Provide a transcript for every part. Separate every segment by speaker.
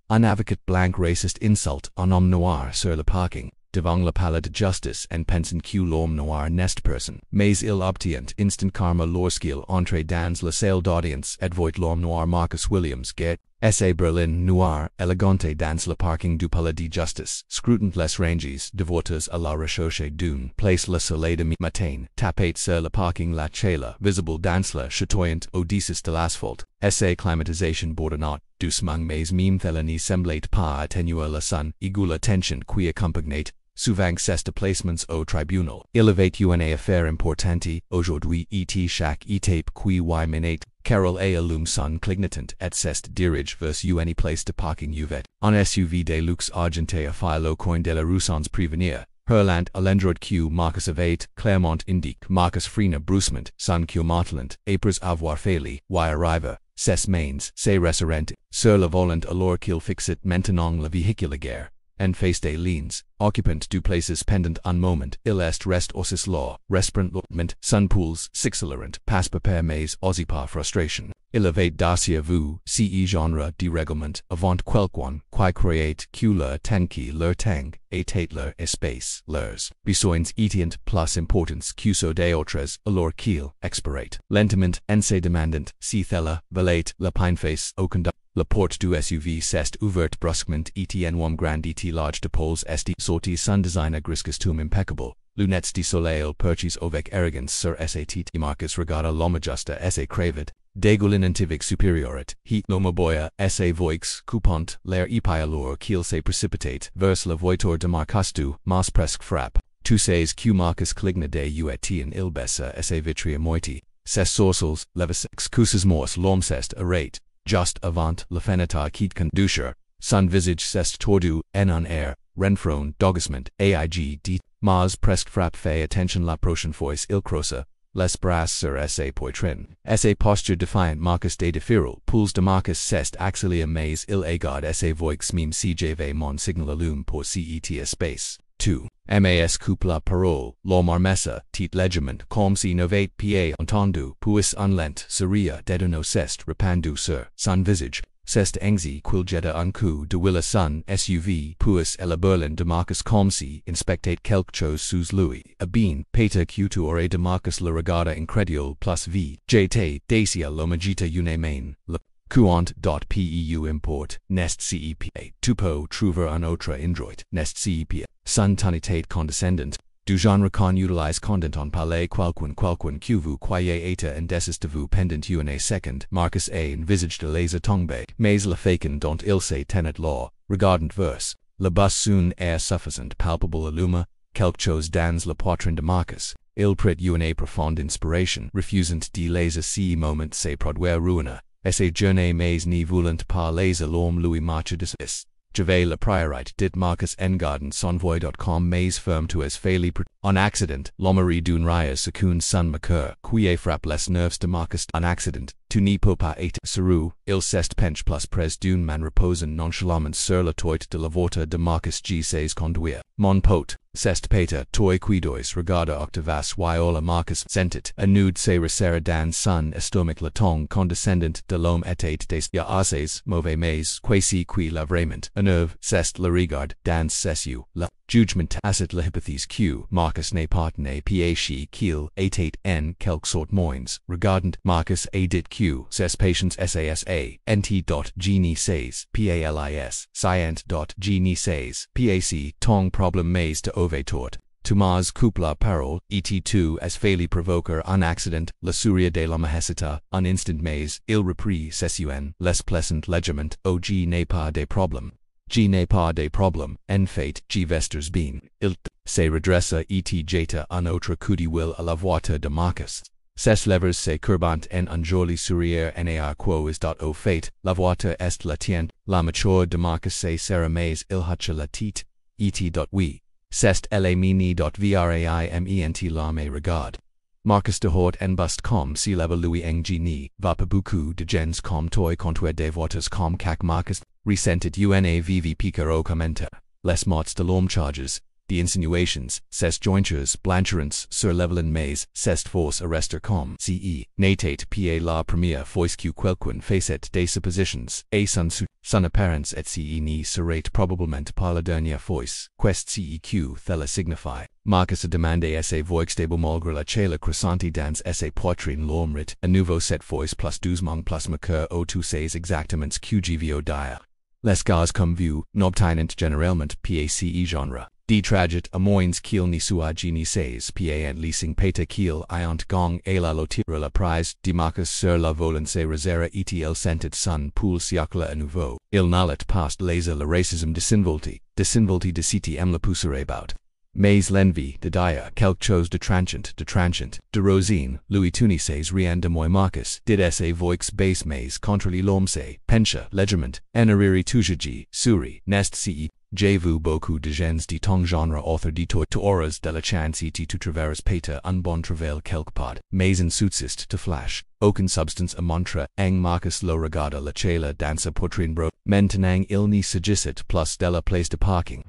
Speaker 1: un avocat blank raciste insult en homme noir sur le parking, devant la palais de justice en pensant que l'homme noir n'est person. Mais il obtient instant karma lorsqu'il entre dans la salle d'audience et voit l'homme noir Marcus Williams get sa Berlin noir elegante dans le parking du palais de justice, scrutant les ranges de voitures à la recherche d'une place le soleil de matin, tapait sur le parking la chala visible dans le chatoyant odysseus de l'asphalte, sa climatisation bourdonnante, doucement mais mime thelani semblait pas atténuer la sun, aiguë la tension qui accompagnait souvent ces déplacements au tribunal. Il avait une affaire importante aujourd'hui et chaque étape qui y menait, Carol a allume son clignotant et s'est dirige vers une place de parking uvet. Un SUV de luxe argenté a fait le coin de la rue sans prévenir. Hurlant à l'endroit que Marcus avait, Clermont indique Marcus freina brusquement, son que martelant, après avoir failli, y arriva, ses mains, se resserrent, sur le volant alors qu'il fixait maintenant le véhicule guerre. En face des lignes, occupant du places pendant un moment, il est rest ossis law, respirant lentement, son pouls s'accelerant, passe per mais aussi par frustration. Il avait d'acier vu, ce genre de règlement, avant quelqu'un, qui croyait que leur tanki leur tang, était leur espace, leurs besoins étiant plus importants que ceux d'autres, alors qu'il expirait. Lentement, en se demandant, si thella, valait, la pineface, au conduct. La porte du SUV s'est ouverte brusquement et en un grand et large d'épaules est sorti son designer gris costume impeccable, lunettes de soleil perchées avec arrogance sur sa tête. Marcus regarda l'homme juste sa cravate, dégoulin antivique supériorat, he l'homme boya sa voix coupant, l'air épais alors qu'il se précipitate vers la voiture de Marcus du, mas presque frappe. Tu sais que Marcus cligna de en il baissa sa vitre moiti, ses sourcils, levis excuses mors l'homme s'est arrête. Just avant la fenêtre qui conduire, son visage s'est tordu en un air, renfroin d'augustement, aig dit, mas presque frappe fait attention la prochaine fois il croisa, les bras sur sa poitrine. Sa posture défiant Marcus de défiral, pouls de Marcus s'est accéléré mais il agarde sa voix mime si j'avais mon signal allume pour cet espace. 2. Mas coupe la parole, l'homme armessa, tit légèrement, comme si n'avait pas entendu, puis un lent sourire dédouano s'est répandu sur son visage, s'est angsi quil jeta un coup de willa son SUV, puis à la berline de Marcus comme si inspectait quelque chose sous lui, a bien, peta que tu aurais de Marcus le regarda incrédule plus v, jete, dacia l'omagita une main, le Peu import, nest CEPA, tupo trouver un autre indroit, nest CEPA, son tonitate condescendant, du genre qu'on utilise condent en palais quelqu'un que vous croyez être indécis de vous pendant une seconde, Marcus a un visage de laser tombe, mais le faken dont il se tenait là, regardant vers, le bus un air suffisant palpable alluma, quelque chose dans la poitrine de Marcus, il prit une profonde inspiration, refusant de laser ce moment se produire ruina. Sa journée mais ni voulant pas les l'homme lui marche de sis. J'avais le priorite dit Marcus engarden son voix.com mais ferme tu as failli en accident, l'hommerie d'une raya secoun son maqueur, qui frappe les nerfs de Marcus en accident, tu n'y peux pas être seru, il s'est penche plus près d'une man reposant nonchalamment sur la toit de la voiture de Marcus G. Says conduire. Mon pote, s'est peter, toi quidois regarda octavas viola Marcus sentit, a nude se resserra dans son estomac le ton condescendant de l'homme était des assez mauvais mais, quasi qui la vraiment, énerve, s'est le regard, dans ses la jugement tacit la hypothèse que Marcus n'est pas ne pas qu'il était en quelque sorte moins, regardant Marcus a dit que ses patients sasa, nt.geni says, palis, scient.geni says, pac, tong problem mais de ove tort. Tomas coupe la parole, et2 as failli provoquer un accident, la souris de la mahesita, un instant mais, il reprit session, les plaisant légèrement, o g n'est pas de problème. G n'est pas de problème, en fait, G vesters bien, il se redressa et jeta un autre coup de will à la voiture de Marcus. Ses lèvres se courbant en un joli sourire nar quo is dot au fait, la voiture est la tienne, la mature de Marcus se serra mais il hacha la tête, et dot oui. C'est la mini vraiment la me regarde. Marcus de hort en bust comme si leva lui en genie, va pas beaucoup de gens comme toi contour des voitures comme cac Marcus, resentit unavv piquer au commentaire, les mots de l'homme charges, the insinuations, cest jointures, blanchurants, sur levelin mais, cest force arrester com, ce, natate pa la première fois que quelqu'un fait des suppositions, et son apparence et ce ni serait probablement par la dernière fois, quest ceq thella signify. Marcus a demande essa voix stable malgré la chela croissante dans essa poitrine l'omrit, a nouveau set fois plus doucement plus maqueur au tous ces exactements qgvo dire. Les gars comme vu, n'obtinent généralement pace genre. D trajet a moins qu'il ni sua geni says pa and leasing peta qu'il iant gong et la lotira la prise, di Marcus sur la volance resera et sentit son poul siacla à nouveau. Il n'allait pas laser le racisme desinvolti de citi m la poussere about. Mais l'envie de dire quelque chose de tranchant, de rosine, Louis Tunises rien de moi Marcus, did essa voix base mais contre l'homme se, pencha, légèrement, enariri toujours suri, nest ce, j'ai vu beaucoup de gens de ton genre author de to horas de la chance et tu traversas peta un bon travail quelque part, mais en subsiste to flash, aucune substance a montra, ang Marcus lo regarda la chela dansa poitrine bro, mentenang il ni sagicit plus de la place de parking.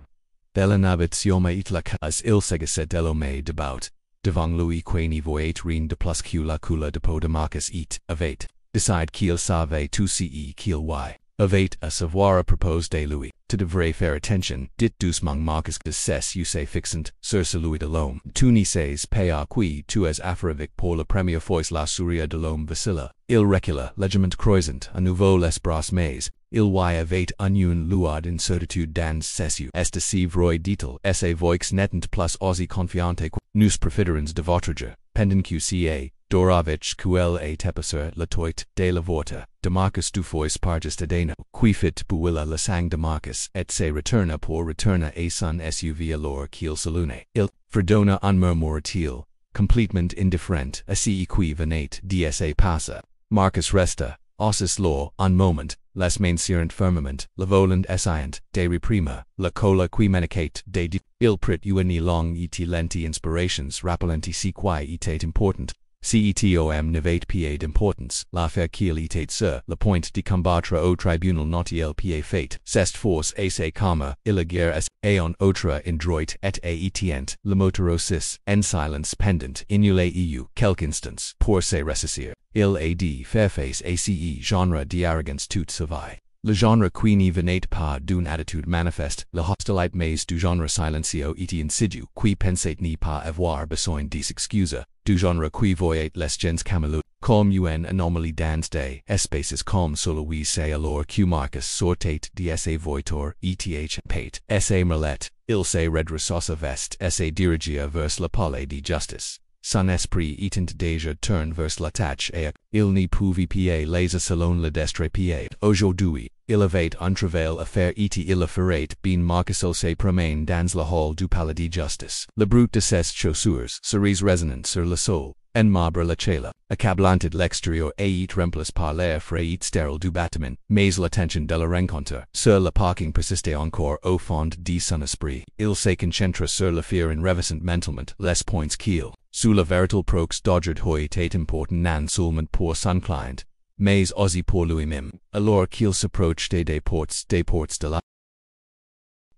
Speaker 1: Della navit sioma itla as il segaset dello me debout, devant Louis queni voit rien de plus que la coula de peau de Marcus et, avate, decide qu'il savait tout ce qu'il y. Avate a savoir à propos de Louis, to devrait faire attention, dit doucement Marcus de ses you say fixant, sur celui de l'homme. Tu n'y sais pas qui tu es affairivic pour la première fois la souris de l'homme vacilla. Il recula, légèrement croissant, à nouveau les bras mais, il y avait une luade incertitude dans ses yeux. Est si vroid dit-il, essa voix netent plus aussi confiante nous preferens de votre jeu, pendant qca, Dorovich QL a tepasser la toit de la vorta, de Marcus du fois partis tedena, qui fit builla la sang de Marcus, et se returna pour returna a son suv alors qu'il salune. Il, fredona un murmuratil, completement indifferent, a ce qui venate dsa passa. Marcus resta, ossis law, un moment, les mains sirent firmament, la voland essient, de reprima, la cola qui menicate, de il prit uni long et lenti inspirations rappelenti si qui etat important. Cetom nevate pa d'importance, l'affaire qu'il etat sur le point de combattre au tribunal notiel pa fate, cest force esse karma, il guerre es, aeon autre indroit et aetient, le motorosis, en silence pendant, inule eu, quelque instance, pour se ressaisir, il ad fairface ace genre d'arrogance tout savai. Le genre qui n'y venait pas d'une attitude manifeste, le hostilite mais du genre silencio et insidu, qui pensait ni pas avoir besoin des excuses, du genre qui voyait les gens camelot, comme une anomalie dans des espaces comme celui c'est alors que Marcus sortait d'essa voiture, eth pate, essa merlet, il se redressa veste, essa dirigia vers le palais de justice. Son esprit étant déjà tourné vers la tâche et il n'y pouvait pas laisser selon le destre pa. Aujourd'hui, il avait un travail à faire et il ferait bien Marcus se promène dans la hall du palais de justice. Le bruit de ses chaussures serait résonant sur le sol, en marbre la chela, accablante l'extérieur et remplacé par l'air frais et stérile du bâtiment, mais l'attention de la rencontre sur le parking persistait encore au fond de son esprit. Il se concentra sur le fear en revissant mentalement les points qu'il, sous la véritable prox dodgered hoy tate important nan seulement pour son client, mais aussi pour lui-même, alors qu'il s'approche des portes de la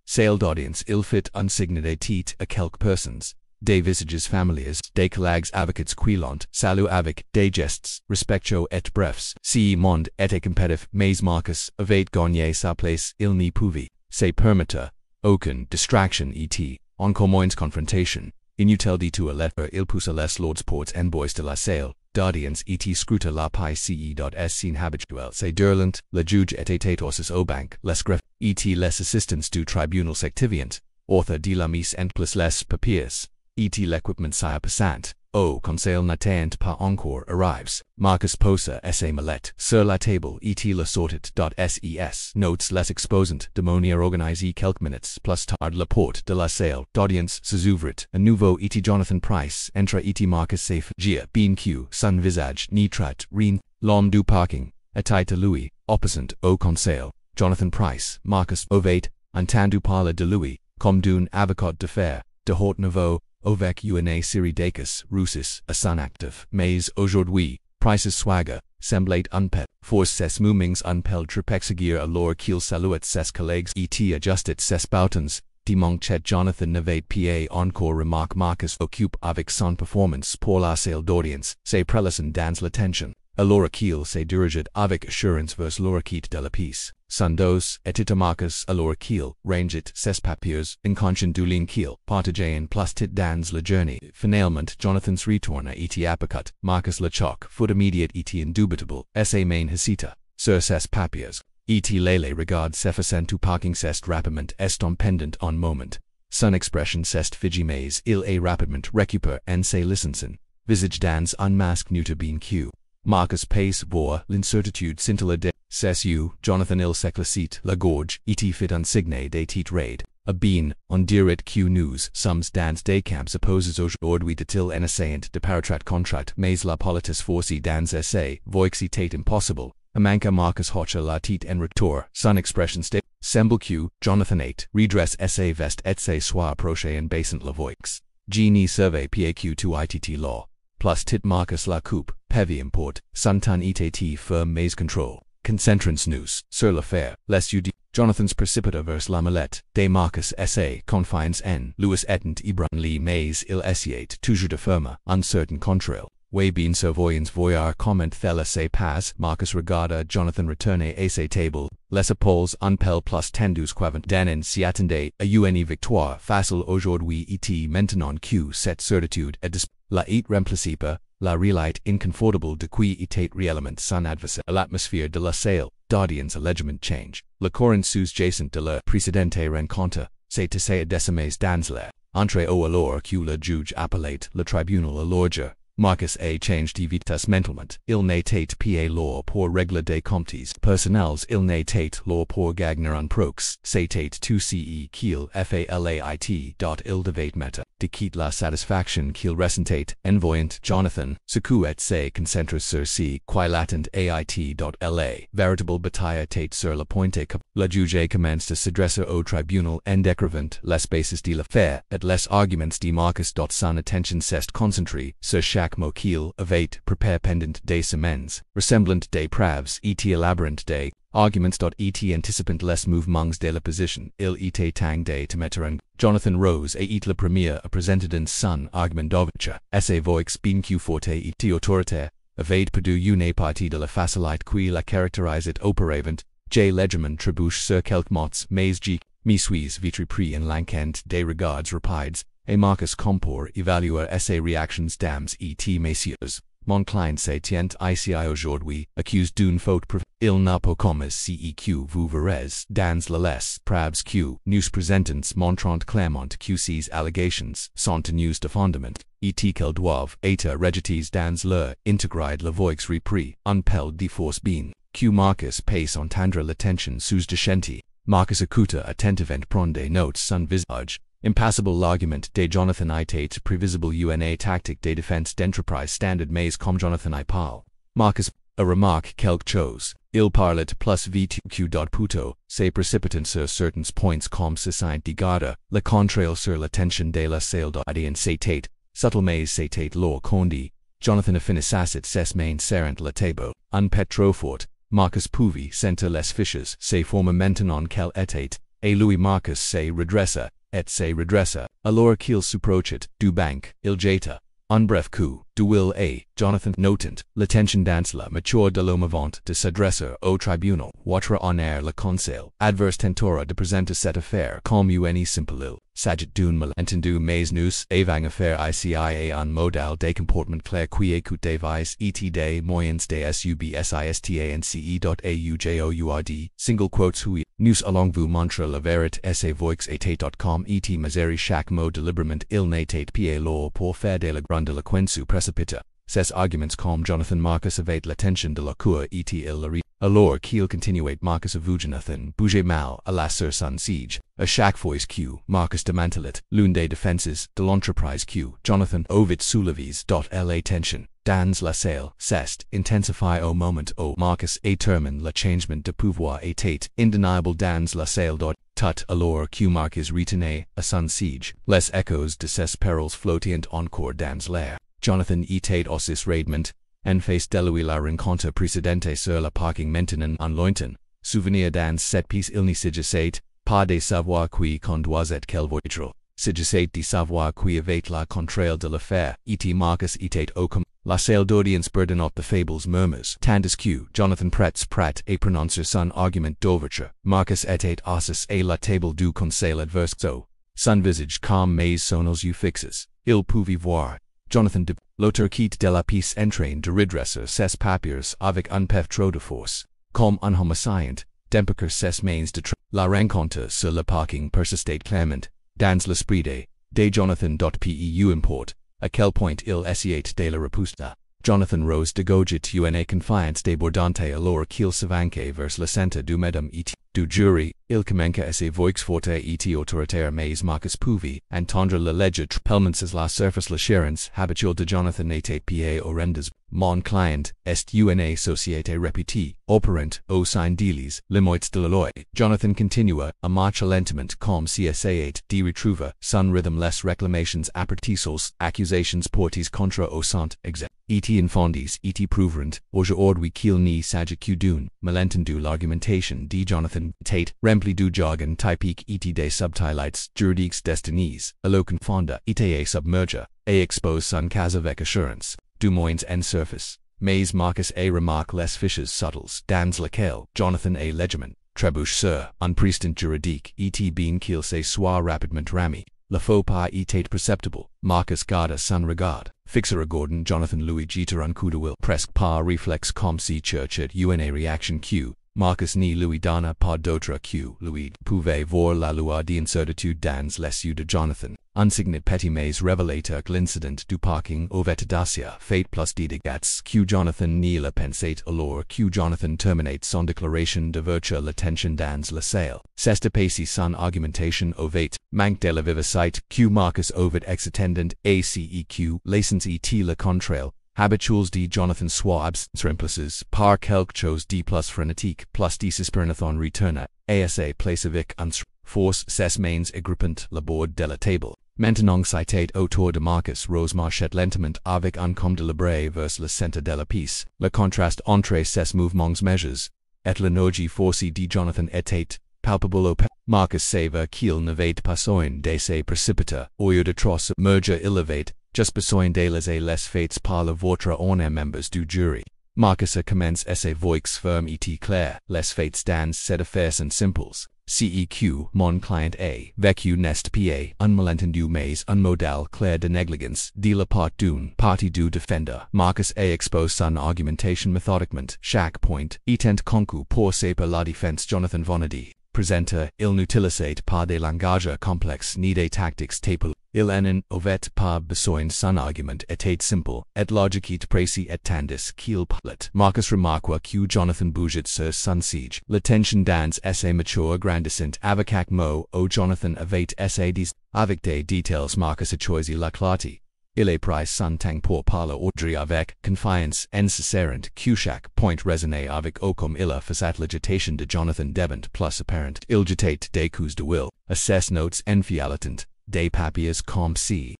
Speaker 1: salle d'audience il fit un signe de tête à quelques personnes, des visages familiers, des collègues avocats quilant, salut avec, des gestes, respectueux et brefs, si monde était compétitif, mais Marcus avait gagné sa place, il n'y pouvait, se permettre, aucune distraction et, en communes confrontation. Inutile de tout à l'effort il poussa les lords ports en boys de la salle, d'audience et scruta la paix ce.s sin habituel se derlant, le juge était ossis au banc, les greffes, et les assistants du tribunal s'activient, author de la mise en place les papiers, et l'équipement s'y passant, au conseil n'attend pas encore arrives, Marcus posa essa mallette sur la table et la sortit ses notes les exposant de manière organisée quelques minutes plus tard la porte de la salle d'audience s'ouvrit, à nouveau et Jonathan Price entra et Marcus safe gia bien que son visage n'y trait rien, l'homme du parking, était Louis, opposant au conseil, Jonathan Price, Marcus ovate, entendu parler de Louis, comme d'un avocat d'affaires, de haut niveau, avec une série d'acus russes à son actif, mais aujourd'hui, Price's swagger, semblait unpet, force ses mouvements unpel trepexiguer alors qu'il saluait ses collègues et ajustait ses boutons, Dimanche chet Jonathan Navate PA encore remarque Marcus occupe avec son performance pour la salle d'audience, c'est prelison dans l'attention. A lorsqu'il se dirige avec assurance vers l'oreille de la pièce. Sandos, et Marcus a lorsqu'il, ranget ses papiers, inconscient du l'inquil, partager en plus tit dans la journée. Finalement, Jonathan's retourne et apicut, Marcus le choc, foot immediate et indubitable, sa main hesita, sur ses papiers. Et lele regarde s'efficient ou parking cest rapidement estom pendant en moment. Son expression cest figi mais il est rapidement récupère en se licensen. Visage dans un masque neutre bien q. Marcus pace voit l'incertitude scintilla de ses Jonathan il s'éclaircit la gorge et fit un signe de tit raid. A bean, on dirait q news, sums dans des camps opposes aujourd'hui de-t-il en essayant de paratrat contrat mais la politis forci dans essai, voixitate impossible. A manca Marcus hocha la tit en retour, son expression de semble q, Jonathan 8, redress essai vest et se soit approché en basant la voix. Genie survey paq2 itt law. Plus tit Marcus la coupe, pevi import, santan et firm mais control. Concentrance nous, sur l'affaire, les ud. Jonathan's precipita vers la mallette, de Marcus sa confines en, Louis etant ibran li mais il essiate toujours de firma, uncertain contrail. Way bien survoyants voyar comment thela se passe, Marcus regarda Jonathan retourne à sa table, les épaules en pelle plus tendus qu'avant danen s'y attendait à une victoire facile aujourd'hui et maintenant que cette certitude est la it remplicipa, la réalité inconfortable de qui était réellement son adversaire. L'atmosphère de la salle d'audience allègement change. Le courant sous jacent de la précédente rencontre, c'est tissé décimés dans l'air. Entre au alors que le juge appelait le tribunal à l'ordre. Marcus a changed de vitesse mentalement. Il n'était pas là pour régler des comptes personnels. Il n'était là pour gagner un prox. C'était tout ce qu'il fallait dot il devait mettre de quitte la satisfaction qu'il ressentait en voyant Jonathan, secouet se concentre sur si qui l'attend ait dot la véritable bataille tête sur le point que le juge commence de s'adresser au tribunal en décrivant les bases de l'affaire et les arguments de Marcus dot son attention s'est concentrée sur chaque mot qu'il avait préparé pendant des semaines, ressemblant des preuves et élaborant des arguments dot et anticipant les mouvements de la position. Il était temps de te mettre en. Jonathan rose et le premier à présenter son argument d'ouverture. Sa voix bien que forte et autoritaire, avait perdu une partie de la facilité qui la caractérisait auparavant. J. Legerman trébuche sur quelques mots mais je me suis vite pris en l'enquête des regards rapides, et Marcus pour évaluer ses réactions dames et messieurs. Mon client se tient ici aujourd'hui, accusé d'une faute il n'a pas commis ceq vous verrez dans les preuves que nous présentons montrant clairement que ces allégations sont tenues de fondement, et qu'elles doivent être rejetées dans leur intégralité. La voix reprit, un pel de force bien, que Marcus passe entendre l'attention sous-descendante. Marcus écouta attentivement prend des notes son visage. Impassible l'argument de Jonathan était prévisible une tactique de défense d'entreprise standard mais comme Jonathan I parle. Marcus a remarque quelque chose. Il parlait plus vite que puto, se précipitant sur certains points comme se sent de garde, le contrail sur l'attention de la salle d'audience c'était, subtil mais c'était l'or condi. Jonathan finissait ses mains serrant la table, un peu trop fort. Marcus pouvait sentir les fiches se former maintenant qu'elle était, et lui Marcus se redressa. Et se redressa, alors qu'il s'approchait du banc, il jeta un bref coup d'huile à Jonathan notant l'attention dans la mature de l'homme avant de s'adresser au tribunal, watera en air le conseil adverse tentora de présenter cette affaire comme une simple il s'agit d'une malentendu mais nous avons affaire ici à un modèle de comportement clair qui écoute des vices et des moyens de subsistance.aujourd, single quotes hui, nous allons vous montrer la vérité sa voix était.com et misère chaque mot délibérément il n'était pas là pour faire de la grandiloquence précipita. Ces arguments comme Jonathan Marcus avait l'attention de la cour et il la rit. Alors qu'il continuait Marcus avoue Jonathan bougeait mal à la sur son siège. À chaque fois que Marcus démantelait l'une des défenses de l'entreprise que Jonathan avait soulevées la tension dans la salle s'est intensifié au moment où Marcus termine le changement de pouvoir était indéniable dans la salle tout alors que Marcus retenait à son siège. Les échos de ses paroles flottaient encore dans l'air. Jonathan était aussi raidement en face de lui la rencontre précédente sur le parking maintenant en lointain. Souvenir dans cette pièce il n'y s'agissait pas de savoir qui conduisait quel voiture. S'agissait de savoir qui avait la contraire de l'affaire, et Marcus était au com. La salle d'audience burdenot the fables murmurs. Tandis que Jonathan Pratt et prononcer son argument d'ouverture. Marcus était assis à la table du conseil adverse. Son visage calme mais son yeux fixes. Il pouvait voir. Jonathan de l'auteur quitte de la pièce entraîne de redresser ses papiers avec un peu trop de force. Comme un homicide, d'empiquer ses mains de la rencontre sur le parking persistait clément. Dans l'esprit de Jonathan. Peu importe à quel point il essayait de la repousser. Jonathan rose de gauche une confiance débordante alors qu'il s'avançait vers le centre du mesdames et du jury. Il commença à se voix forte et autoritaire mais Marcus pouvait entendre la leger tremblements la surface l'assurance habituelle de Jonathan était pied horrendes. Mon client est une société réputée, opérant au sein d'Élise, limoits de la loi. Jonathan continua à marcher lentement comme si essayait de retrouver son rythme les réclamations appartissos, accusations portées contre au sant exact. Et infondis et prouvrant, aujourd'hui qu'il n'y s'agit que d'une malentendu l'argumentation de Jonathan Tate, rempli du jargon typique et des subtilités juridiques destinées à le confondre et à submerger, et expose son cas avec assurance. Du moins en surface, mais Marcus a remarque les fiches subtles dans lesquelles Jonathan a légèrement trébuché sur un précédent juridique et bien qu'il se soit rapidement remis. Le faux pas était perceptible. Marcus garda son regard. Fixe regardant Jonathan lui jeter un coup de will presque par réflexe comme si cherchait une réaction que Marcus ni lui donna pas d'autre que lui pouvait voir la lueur d'incertitude dans les yeux de Jonathan. Un signe petit mais révélateur l'incident du parking avait dacia fait plus de dégâts que Jonathan n'y le pensait alors que Jonathan terminait son déclaration de vertu l'attention dans la salle. C'est passé son argumentation avait manque de la vivacité que Marcus avait extendant ACEQ l'essence et le contraire. Habituels de Jonathan soit remplaces par quelque chose de plus frénétique, plus de suspirnathon retourna, asa place avec un force ses mains agrippant la bord de la table. Maintenant c'était autour de Marcus Rose marchait lentement avec un comme délibéré vers le centre de la pièce. Le contraste entre ces mouvements measures et l'énergie forcée de Jonathan était palpable au Marcus savait qu'il n'avait pas besoin de se précipiter, au lieu de trop submerger il avait just besoin de les faits par la votre honneur members du jury. Marcus a commencé à se voix ferme et claire, les faits dans cette affaire sont simples. CEQ, mon client a vécu n'est pas un malentendu mais un modèle clair de négligence de la part d'une partie du défendeur. Marcus a exposé son argumentation méthodiquement, chaque point étant conçu pour saper la défense. Jonathan Vonadi présenta, il n'utilisait pas de langage complexe ni de tactiques tapées. Il n'en avait pas besoin. Son argument était simple, et logique et précis et tandis qu'il parlait. Marcus remarqua que Jonathan bougeait sur son siège. La tension dans sa mature grandissante avocat mot au Jonathan avait des avec des détails. Marcus a choisi la clarté. Il a pris son temps pour parler ordre avec confiance en s'assurant que chaque point résonnait avec aucun il a fait l'agitation de Jonathan devant plus apparent. Il jetait des coups de will, à ses notes enfialetant des papiers comme si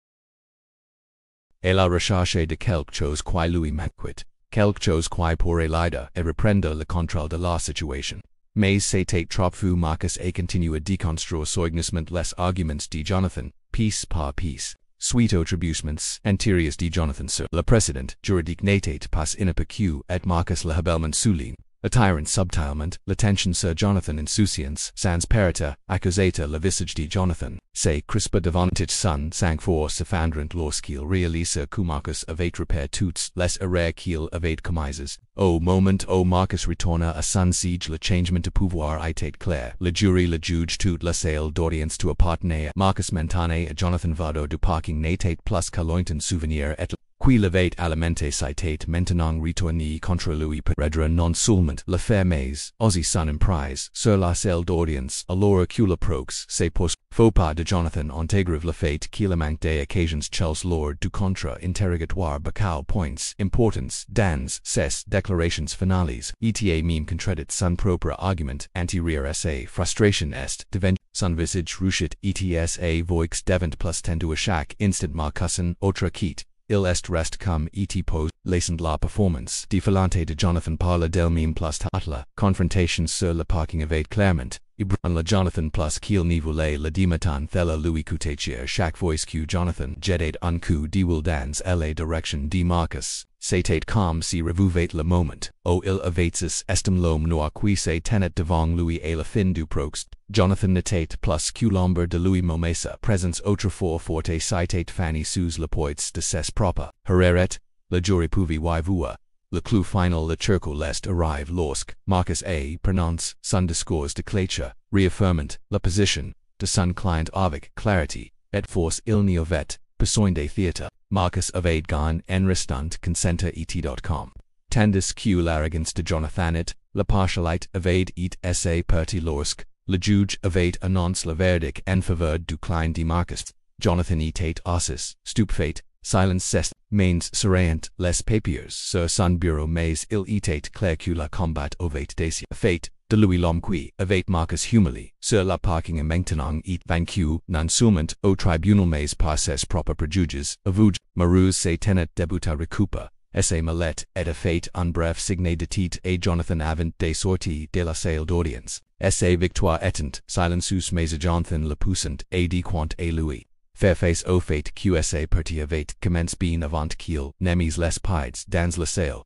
Speaker 1: elle a recherché de quelque chose qui lui manquait, quelque chose qui pourrait l'aider à reprendre le contrôle de la situation. Mais c'était trop fou. Marcus a continué de construire soigneusement les arguments de Jonathan, piece par piece. Suite aux trébuchements antérieurs de Jonathan sur le précédent juridique n'était pas inappliqué et Marcus le habilement souligne. Attirant subtilement l'attention sur Jonathan insouciance, sans parita, accusata le visage de Jonathan, se crispa davantage son sang-froid s'effandrant lorsqu'il réalisa que Marcus avait repéré toutes les erreurs qu'il avait commises. Au moment où Marcus retourna à son siège le changement de pouvoir était clair. Le jury le juge toute la salle d'audience tu appartenait à Marcus Mentane et Jonathan Vado du parking n'était plus qu'un lointain souvenir et qui l'avait alimenté citait maintenant retourné contre lui pour redre non seulement l'affaire mais aussi son emprise sur la salle d'audience alors que le prox se pose. Faux pas de Jonathan intègre le fait qu'il manque des occasions chels lors du contre-interrogatoire bacau points importance dans ses déclarations finales eta même contredit son propre argument antérieur à sa frustration est devant son visage ruchit etsa voix devant plus tendu à chaque instant Marcusson autre quitte. Il est reste comme et pose, laissant la performance défilante de Jonathan par le del même plus tard la confrontation sur le parking avait clairement Ibran la Jonathan plus kiel ni voulez la dimatan thela Louis Coutetier chaque voice Q Jonathan jedate un coup di will dance la direction di Marcus. Satate com si revuvate le moment, o il avatsis estim l'homme noir qui se tenet devant lui et la fin du proxt. Jonathan natate plus Q lomber de Louis Momesa presence autrefois forte citate fanny sous le poits de ses proper. Hereret, le jury pouvi y voix. Le clou final le turco lest arrive lorsque Marcus a prononce son discours de clôture, reaffirmant la position de son client avec clarity, et force il n'auvet besoin de theatre. Marcus evade gone en restant consenta et.com. Tandis que l'arrogance de Jonathan it, la partialite evade et sa partie lorsque, le juge evade annonce le verdict en faveur du client de Marcus. Jonathan etate ossis, stupefate, silence cest, mains serant les papiers sur son bureau mais il etate clair que la combat ovate dacia. Fate, de Louis l'homme qui evate Marcus humili, sur la parking et maintenant et vaincu, non seulement au tribunal mais par ses propres préjuges, avouge, Maruse se tenet debuta recoupa, sa malette et a fate un bref signé de titre et Jonathan avant des sorties de la salle d'audience, sa victoire étant, silencius mais Jonathan le poussant et de quant et Louis. Fairface au fait QSA partie evate commence bien avant qu'il nemis les pides dans la salle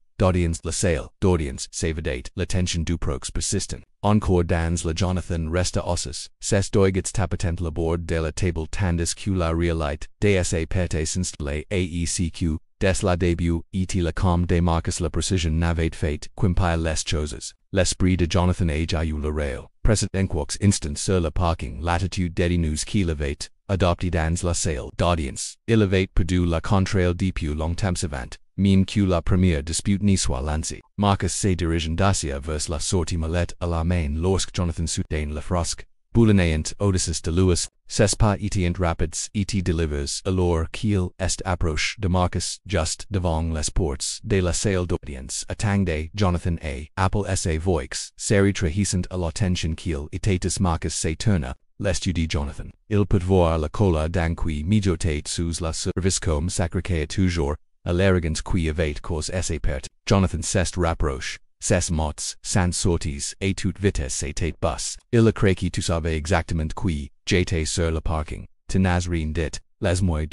Speaker 1: d'audience savadate la tension du prox persistent. Encore dans la Jonathan resta ossis, ses doigets tapatent la bord de la table tandis que la réalite DSA perte s'installe AECQ, des la début et la com de Marcus la precision n'avait fait quimpile les choses. L'esprit de Jonathan a jaillu le rail, present enquox instant sur le parking latitude dedinus qu'il avait adopté dans la salle d'audience. Il avait perdu la contraille depuis longtemps avant, même que la première dispute n'y soit lancée. Marcus se dirige d'acia vers la sortie malette à la main lorsque Jonathan soudain la frosque. Boulinéant Odysseus de Louis, c'est pas étient rapids et delivers alors qu'il est approche de Marcus just devant les portes de la salle d'audience. Attendez, Jonathan a appel sa voix, seri trahissant à l'attention qu'il etatis Marcus se tourna, lest dit Jonathan. Il peut voir la cola d'un qui mijotate sous la service comme sacré toujours, à l'arrogance qui avait cause sa perte. Jonathan s'est rapproche. Ses mots, sans sorties, et toute vitesse était bus. Il a craqué tout savait exactement qui, j'étais sur le parking. Tenazrine dit, laisse-moi ...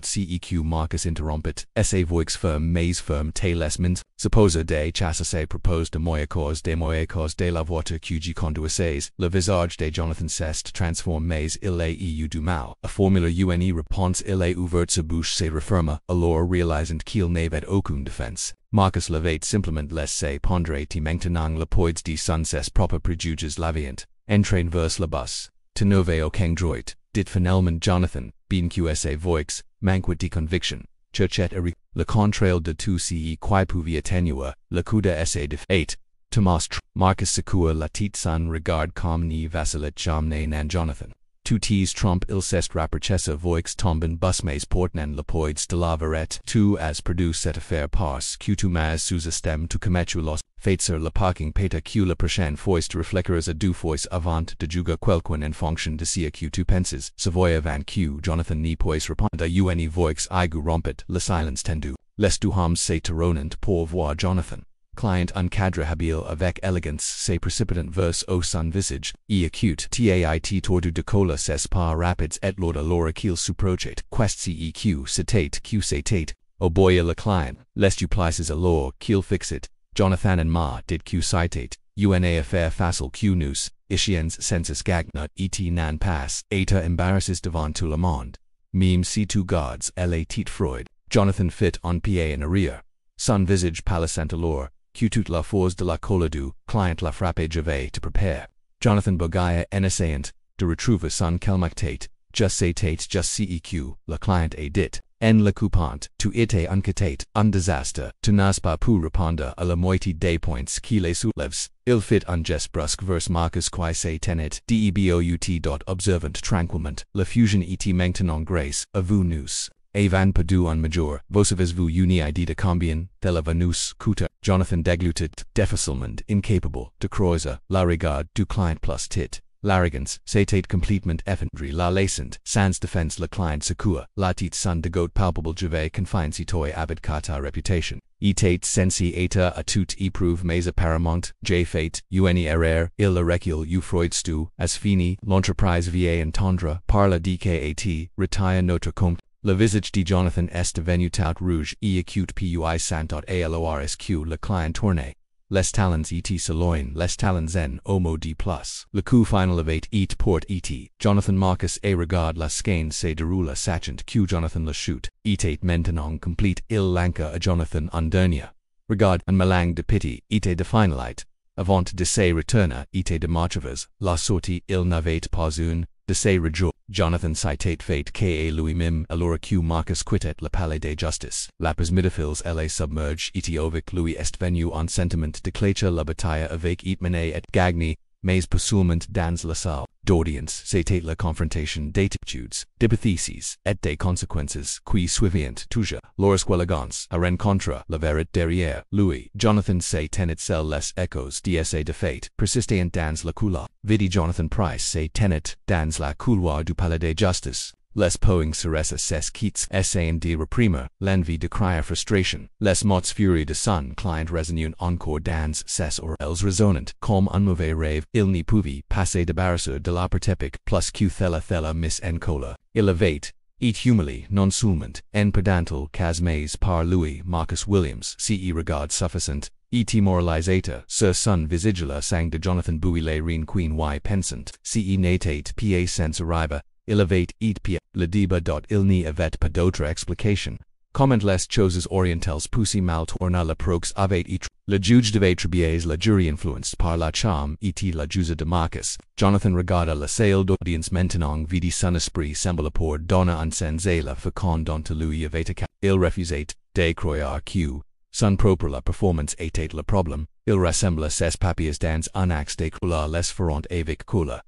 Speaker 1: ceq Marcus interrompit, sa voix ferme mais ferme te les mins. Suppose de chasse se propose de moi cause de la voiture que j'y conduisais, le visage de Jonathan s'est transformé mais il a eu du mal. A formula une réponse il a ouvert sa bouche se referma, alors réalisant qu'il n'avait aucune défense. Marcus l'avait simplement laissé pondre et maintenant le poids de son ses propres préjuges l'avient, entraîne vers le bus. Te nouveau aucun droit, dit finalement Jonathan, bien que sa voix, manquait de conviction. Churchet Eric, le contrail de tout ce qui pouvait atténuer, le coup de sa de 8. Thomas Marcus secoua la tête sans regard comme ni vacillait jamais nan Jonathan. Tout trompe il s'est rapproché sa voix tomben bus mais portant le poids de la verette. Tu as perdu cette affaire parce que tu m'as sous-estimé tu commettu los faits sur le parking peta que la prochaine fois te réfléchiras à deux fois avant de juger quelqu'un en fonction de ce que tu penses. Savoy avant que Jonathan n'y puisse répondre à une voix aigu rompit le silence tendu. Les deux hommes se tournant pour voir Jonathan. Client encadre habile avec élégance se précipitant vers au son visage, et acute tait tordu de cola ses pas rapides et lord alors qu'il supprochet, quest ceq citate q citate, au boy le client, lest tu places alors qu'il fixit, Jonathan and ma did q citate, una affaire facile q nous, ischiens sensus gagnat et nan pass, eta embarrasses devant tout le monde. Meme si tu gods la tit Freud, Jonathan fit en pied en arrière, son visage pâlissant alors, que toute la force de la cola du client la frappe j'avais to prepare. Jonathan bogaya en essayant de retrouver son calmactate, just ceq, le client a dit, en le coupant, tu étais inquiété, un désastre, tu n'as pas pu répondre à la moitié des points qui les soulèves. Il fit un geste brusque vers Marcus qui se tenait debout observant tranquillement, la fusion et maintenant grâce à vous nous. Avant perdu un major, vos avez-vous une idée de combien, de la venus coûte. Jonathan déglutit, difficilement incapable de croiser la regard du client plus tit. L'arrogance, c'était complètement effondré la laissant, sans défense le client secoua, la tit son de goat palpable j'avais confiné si toi abit kata réputation. etate sensi eta a tout éprouve mais apparemment, j fate, uni erreur, il recul u freud stu, as fini, l'entreprise va entendre, par la dkat, retire notre compte. Le visage de Jonathan est devenu tout rouge et acute puis sant alorsque le client tourne. Les talents et saloin, les talents en homo de plus. Le coup final avait et port et. Jonathan Marcus et regarde la skein se déroule sachant que Jonathan le chute, etate maintenant complete il lanka a Jonathan en dernier. Regarde un melang de pity, etate de finalite. Avant de se retourner, etate de marchevers, la sortie il n'avait pas une, de se rejoindre. Jonathan citate fate ka lui mim alors que Marcus quittet le palais de justice. Lapis midafils la submerge et avec lui est venu en sentiment de clécher la bataille avec et mené et gagné, mais possulement dans la salle d'audience c'était la confrontation d'attitudes, d'hypotheses, et des conséquences qui suivient toujours lorsqu'élégance a rencontre la vérité derrière lui. Jonathan se tenait seul les échos d'essai de fate persistant dans la couloir. Vidi Jonathan Price se tenait dans la couloir du palais de justice. Les poings seres ses quittes essayant de reprimer l'envie de crier frustration. Les mots furie de son client résonnent encore dans ses oreilles résonnantes comme un mauvais rêve. Il n'y pouvait passer débarrasser de la pertépique plus que thela miss en cola. Il avait et humili non seulement en pedantal casmés par lui Marcus Williams ce regard suffisant et moralisateur sur son visage la sang de Jonathan Bouy les reine queen y pensant ce n'était pas sans arriba. Il avait et pia le débat dot il n'y avait pas d'autre explication. Comment les choses orientales poussi mal tourna la prox avait et le juge devait trier la jury influenced par la charme et la juge de Marcus. Jonathan regarda la salle d'audience maintenant vidi son esprit semble pour donner un sens à la féconde dont lui avait cas. Il refusait de croire que son propre la performance était le problème. Il rassemble ses papiers dans un axe de couleur les ferrant avec couleur.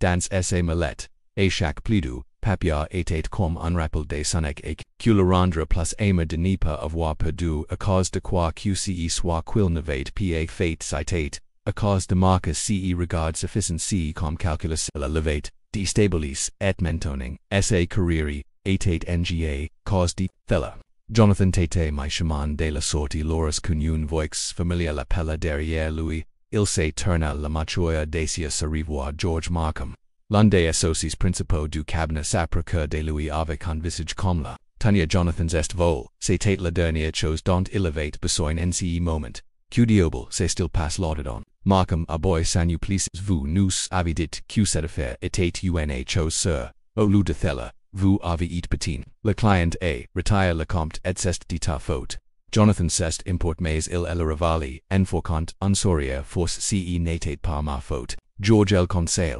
Speaker 1: Dans esse mallet, et chaque plidu, papier était comme un rappel de sonic et que le rendre plus aimé de n'y pas avoir perdu à cause de quoi QCE soit qu'il n'avait pas fait citate, à cause de Marcus ce regard suffisant comme calculus la levate, destabilis et mentoning, esse carrieri, était nga, cause de thela. Jonathan tete my chemin de la sortie lorsqu'une voix familière l'appela derrière lui. Il se tourna la machoya dacia se revoir George Markham. L'un des associés principaux du cabinet s'approcha de lui avec un visage comme la Tanya Jonathan's est vol, c'était la dernière chose dont il avait besoin en ce moment. Que diable s'est-il passe là-dedans? Markham a boy sanu plices vous nous avez dit que cette affaire était une chose sûre. Au lieu de cela, vous avez été petit. Le client a retire le compte et c'est de ta faute. Jonathan s'est import mais il est revali, en faucant, un sourire force ce n'était pas ma faute. George le conseil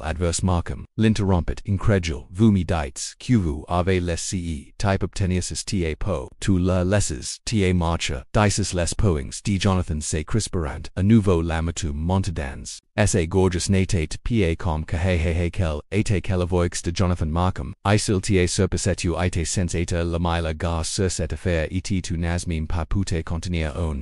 Speaker 1: adverse Markham, l'interrompit incrédule, vous me dites, que vous avez les ce, type obteniasis ta po, tu le laisses, ta marcha, dices les poings de Jonathan se crisperant, a nouveau lamatum montedans, esse gorgeous n'était pa comme que quel, était quelle voix de Jonathan Markham, isil ta surpasetu ite sensata la mila gar sur cette affaire et tu n'as pas pute contenir un.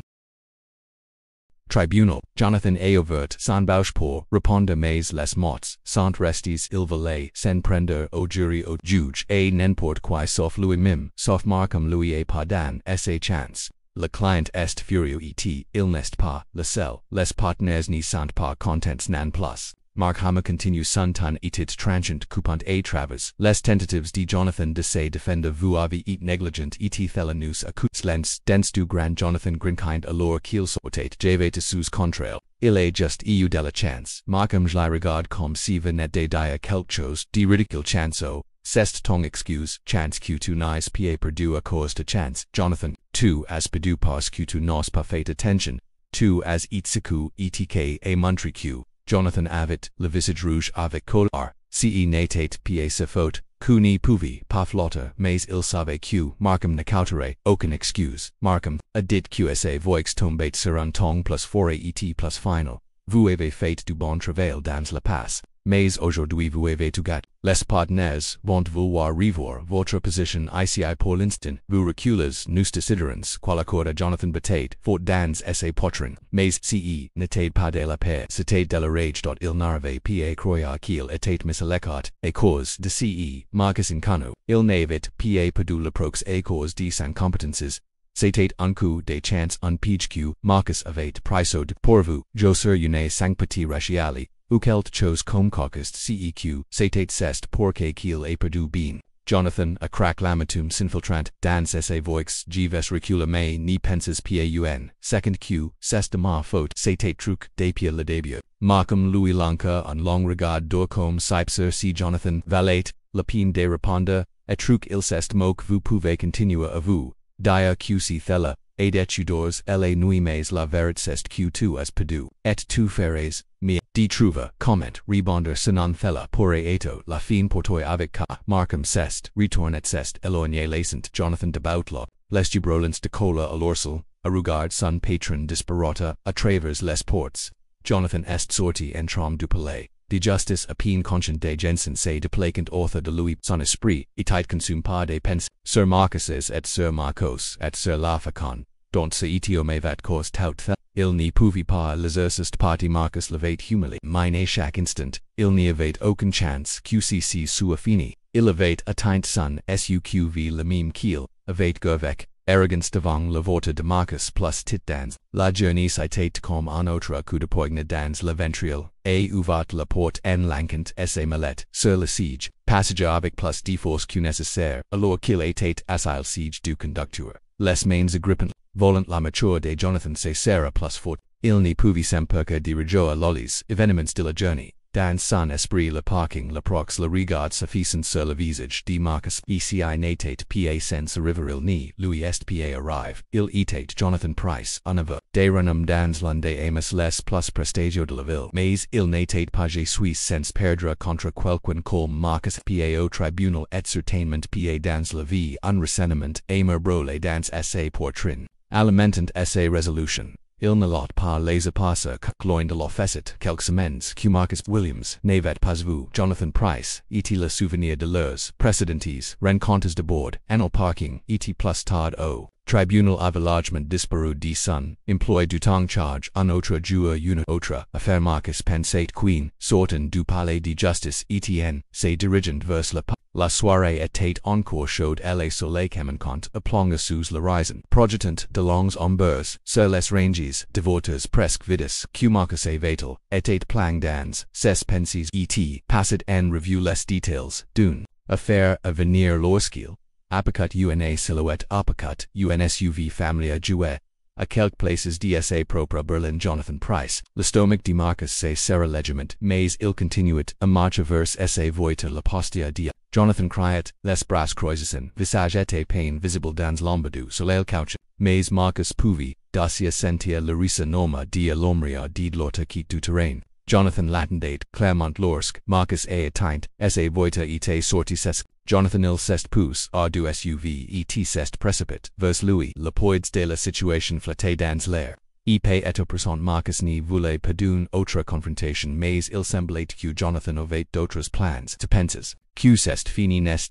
Speaker 1: Tribunal, Jonathan a ouvert sans bouche pour répondre mais les mots sont restés il valait s'en prendre au jury au juge et n'importe quoi sauf lui-même, sauf Markham lui et pas dans sa chance. Le client est furieux et il n'est pas le seul, les partenaires n'y sont pas contents non plus. Markham continue son ton et tranchant coupant à travers les tentatives de Jonathan de se défendre vous avez été négligent et thelanus à coups lents dens du grand Jonathan grinkind alors qu'il sortait j'avais sous contrail. Il est juste eu de la chance. Markham je la regarde comme si venait de dire quelque chose de ridicule chanceau. C'est ton excuse, chance que tu n'as pas perdu à cause de chance. Jonathan, tu as perdu parce que tu n'as pas fait attention. Tu as été secouru et a montré que. Jonathan avait le visage rouge avec colère, ce n'était pas sa faute, que n'y pouvait pas flotter, mais il savait que Markham ne cauterait aucune excuse. Markham a dit que sa voix tombait sur un ton plus fort et plus final. Vous avez fait du bon travail dans la passe. Mais aujourd'hui vous avez tout gâté. Les partenaires vont vouloir revoir votre position ici pour l'instant. Vous reculez nous déciderons quel accord Jonathan Batate fort dans sa poitrine. Mais ce n'était pas de la paix, c'était de la rage. Il n'arrivait pas croire qu'il était mis à l'écart. A cause de ce Marcus Incano. Il n'avait pas perdu le prox à cause de ses compétences. C'était un coup de chance un PQ. Marcus avait pris pour vous. Jo sur une sang petit raciali. Ou quelque chose comme caucust CEQ, c'était cest pour qu'il ait perdu bien. Jonathan, a crack lamatum s'infiltrant, dans sa voix, gives recula mais ni penses paun. Second Q, c'est de ma faute, c'était truc, depuis le début. Markham Louis Lanka, un long regard d'or comme Sipser si Jonathan, valet, la peine de répondre, a truc il c'est moque vous pouvez continuer à vous. Dia QC thella, et etudors, la nuit mais la vérité c'est Q2 as perdu. Et tu feres, me, di trouva, comment, rebonder sinon thella pourre eto, la fin portoi avec ka, Markham c'est, retourne et c'est, éloigné lacent, Jonathan de Boutlaw, les gibrolens de cola à l'orsal, a regard son patron disparata, a travers les ports. Jonathan est sorti en tram du palais. De justice a peine conscient de Jensen say de placant author de Louis son esprit, et consume pas de pens, Sir Marcus et Sir Marcos, et Sir Lafacon, dont se etio me vat cause tout the, il n'y pouvait pas l'exerciste parti Marcus levate humili, mine à chaque instant, il n'y avait aucun chance, QCC sua fini, il avait atteint son suqv le même qu'il, avait govec, arrogance devant le vote de Marcus plus titans, la journée c'était comme un autre coup de poigne dans le ventriel, et ouvert la porte en lankant sa mallette, sur le siege, passager avec plus de force que nécessaire, alors qu'il était asile siege du conducteur. Les mains agrippant, volant la mature de Jonathan se serra plus fort, il n'y pouvait s'emperquer de rejoindre lollies, événements de la journée. Dans son esprit le parking le prox le regard suffisant sur le visage de Marcus eci n'était pas sans arriver ni lui est pas arrive, il était Jonathan Price, un aveu, de renom dans l'un des amis les plus prestigieux de la ville, mais il n'était pas suisse sans perdre contre quelqu'un comme Marcus pa au tribunal et certainement pa dans la vie un ressentiment amer brole dans sa poitrine, alimentant sa résolution. Il ne lot pas les passer que loin de l'offesit quelques semaines que Marcus Williams n'avait pas vu Jonathan Price, et le souvenir de leurs précédentes rencontres de bord, en au parking, et plus tard au tribunal avalagement disparu de son, emploi du temps charge un autre jour une autre affaire Marcus pensait queen, sortant du palais de justice Etienne, se dirigeant vers le palais. La soirée était encore chaude et le soleil camencant à plonger sous l'horizon, projetant de longues ombres sur les ranges dévorteurs presque vides que Marcus avait était plang dans ses pensées et passed en revue les détails d'une affaire à venir lorsqu'il uppercut una silhouette uppercut unsuv familia jouet à quelques places d'sa propre Berlin Jonathan Price, le stomach de Marcus se serra légèrement, mais il continuait à marcher vers sa voiture la postia dia. Jonathan criait, les bras croisés, visage et peine visible dans l'ombre sur le couch, mais Marcus pouvait, dacia sentir la risa norma de l'omria de l'autre quitte du terrain. Jonathan l'attendait, Clermont lorsque Marcus a atteint, sa voiture était sortie ses. Jonathan il s'est poussé hors du SUV et s'est précipité vers lui. Le poids de la situation flottait dans l'air. Et et présent Marcus ne voulait pas d'une autre confrontation mais il semblait que Jonathan avait d'autres plans. Tu penses, que c'est fini n'est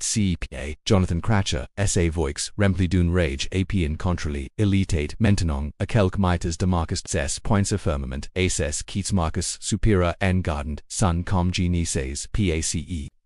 Speaker 1: pas, Jonathan cracha, sa voix, rempli d'une rage apien contre lui, il était maintenant, à quelques mètres de Marcus ses points affirmament, ses quittes Marcus supira en gardant, son comme genieses, pace,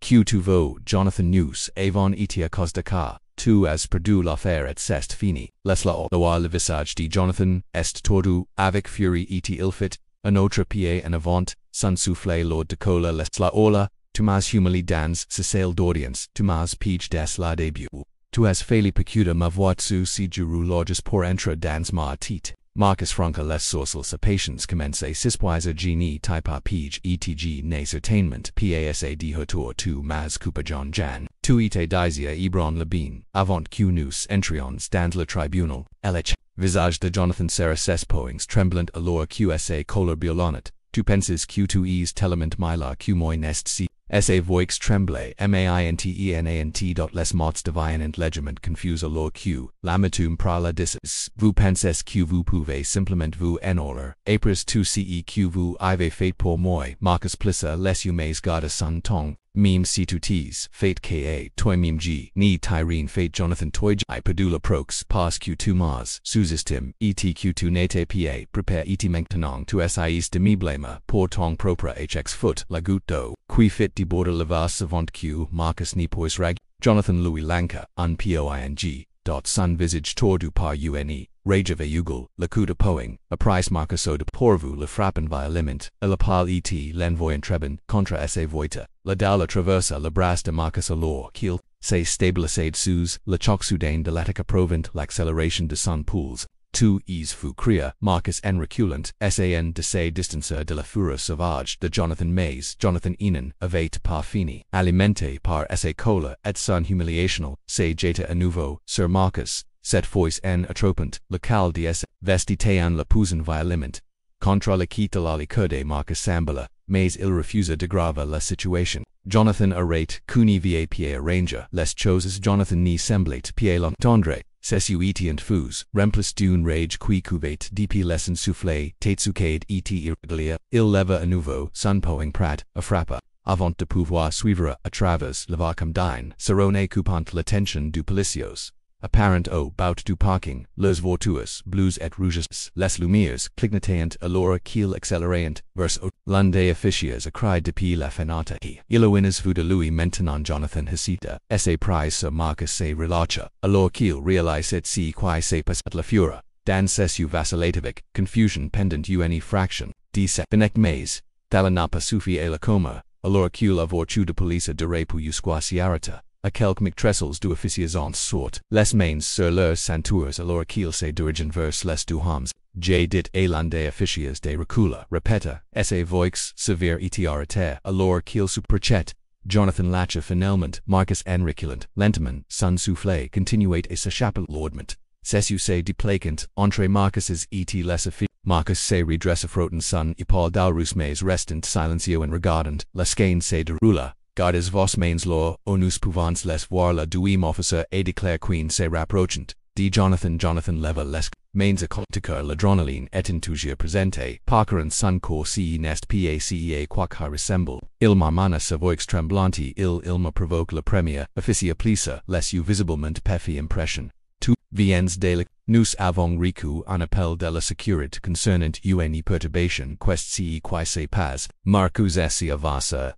Speaker 1: que tu veux, Jonathan nous, avons été à cause de cas. Tu as perdu l'affaire et c'est fini. Laisse-la voir le visage de Jonathan, est tordu, avec furie et il fit, un autre pied en avant, son souffle lord de cola laisse-la ola, tu m'as humilié dans ce salle d'audience, tu m'as pige des la début. Tu as failli percuter ma voiture si juru lorges pour entrer dans ma tête. Marcus franca les sourcils sa patience commence sispoiser genie type pige etg ne certainement pasa de retour tu mas coupe John Jan. Tu ite disia Ebron Labine, avant que nous entrions dans le tribunal, lh. Visage de Jonathan Sarah Sespoings tremblant alors QSA color biolonet. Tu penses que tu es tellement mila que moi nest si. Sa voix tremble, maintenant. Les mots divine and legiment confuse alors que, lamitum prala dices, vous pensez que vous pouvez simplement vous enrôler, apres tout ce que vous avez fait pour moi, Marcus plissa les humains garde son tong, meme si tu tease, fate ka, toi meme g, ni Tyrene fate Jonathan toi I pedula prox, pas que tu mas, susistim, etq tu nate pa, prepare et maintenant tu sais de mi blema, pour ton propre hx foot, la goutte d'eau, qui fit de border levas savant q, Marcus ni pois rag, Jonathan Louis Lanka, un poing, son visage tordu par une, rage of eugle, la coup de poing, a price Marcus de pourvu le frappen violiment, a la pal et l'envoyant trebin, contra sa voita, la daula traversa la brasse de Marcus alors qu'il, se stabilisade sous, la choc soudain de l'attaque provent l'accélération de son pouls, tu es fou cria, Marcus en reculant, san de se distancer de la fureur sauvage de Jonathan Mays, Jonathan Enan, avait par fini, alimenté par sa cola, et son humiliational, se jeta à nouveau, Sir Marcus, cette fois en atropant, lequel des vestitean la pousen violiment, contra la quitte la liqueur Marcus sambala, mais il refusa de grave la situation. Jonathan arrête, cuni va arranger, les choses Jonathan ni semblait pied l'entendre. Sesuitiant fus, remplis d'une rage qui couvait depuis lesson soufflé, tetsucade et irregulia, il leva à nouveau, son poing prat, a frappa, avant de pouvoir suivre à travers le vacuum d'un, serone coupant l'attention du policios. Apparent au bout du parking, les voitures, blues et rouges, les lumières, clignotant alors qu'il accélérant, vers l'un des officiers a crié depuis la fenêtre. Il oines vu de lui maintenant Jonathan hésita, sa prise sur Marcus se relâcha, alors qu'il réalise si qui se passe la fura, dans ses vacillative, confusion pendant une fraction, dix benec mais, tala n'a pas suffi à la coma, alors qu'il a voiture de police de repouillusqua siarata. A quelques maîtresses du officiers en sorte, les mains sur leurs ceintures alors qu'ils se dirigent vers les deux hommes, J dit élan des officiers de recula, repeta, sa voix sévère et arrêtée, alors qu'ils se perchet, Jonathan lâcha finalement, Marcus en reculant, lentement, son souffle continuait et s'échappe l'ordement. Cessu se déplaquant, entre Marcus's et les officiers, Marcus se redressa frottant son épaule d'alrus mais restant silencieux en regardant, la skein se déroula. Gardes vos mains lor, onus pouvons les voir la douime officer et déclare queen se rapprochant, dit Jonathan leva les mains accolticar l'adrenaline et toujours presente, parkerant son corps si nest pacea quoique ressemble, il marmana sa voix tremblante il me provoque la première, officia plisa, les u visiblement pefi impression. Tu viens de la, nous avons reçu un appel de la sécurité concernant une perturbation quest ci qui se passe, Marcus esse avasa.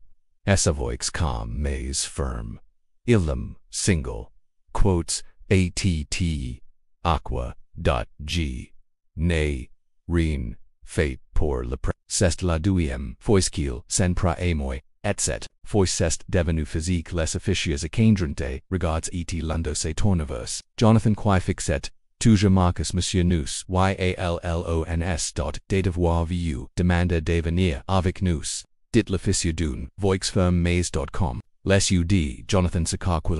Speaker 1: Sa voix calm mais firm. Illum, single, quotes, att, aqua, g, ne, rin, fate pour le pre, c'est la douième, fois qu'il, sen pra moi, etc. Fois c'est devenu physique les officiers accandrante, regards et lundo se tourneverse. Jonathan qui fixet, toujours Marcus Monsieur nous, yallons. De devoir vu, demande de venir avec nous. Dit l'officier d'une, voixferme-mais.com, les ud, Jonathan Sacarquil.